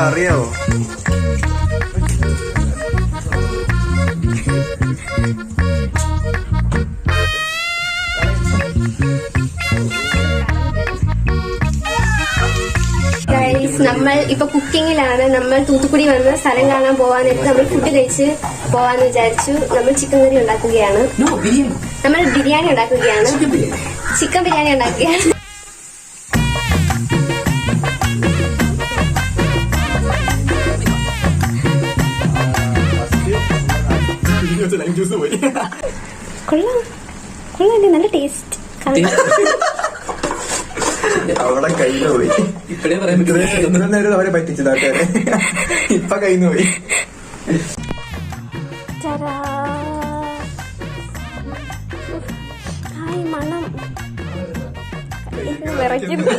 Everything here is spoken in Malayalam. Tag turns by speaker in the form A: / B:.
A: അറിയാവോ?
B: നമ്മൾ ഇപ്പൊ കുക്കിങ്ങിലാണ്. നമ്മൾ തൂത്തുക്കുടി വന്ന് സ്ഥലം കാണാൻ പോവാനായിട്ട് നമ്മൾ ഫുഡ് കഴിച്ച് പോവാന്ന് വിചാരിച്ചു. നമ്മൾ ചിക്കൻ കറി ഉണ്ടാക്കുകയാണ്. നമ്മൾ ബിരിയാണി ഉണ്ടാക്കുകയാണ്. ചിക്കൻ ബിരിയാണി ഉണ്ടാക്കുകയാണ്. കൊള്ളാം കൊള്ളാം, നല്ല ടേസ്റ്റ്.
A: അവിടെ കയ്യില് പോയി.
C: ഇപ്പഴേ പറയാൻ
A: ഇത്ര നേരം അവരെ പറ്റിച്ചതാക്കാരെ ഇപ്പൊ കയ്യിന്ന് പോയി.
B: മണം വിറയ്ക്കുന്നു.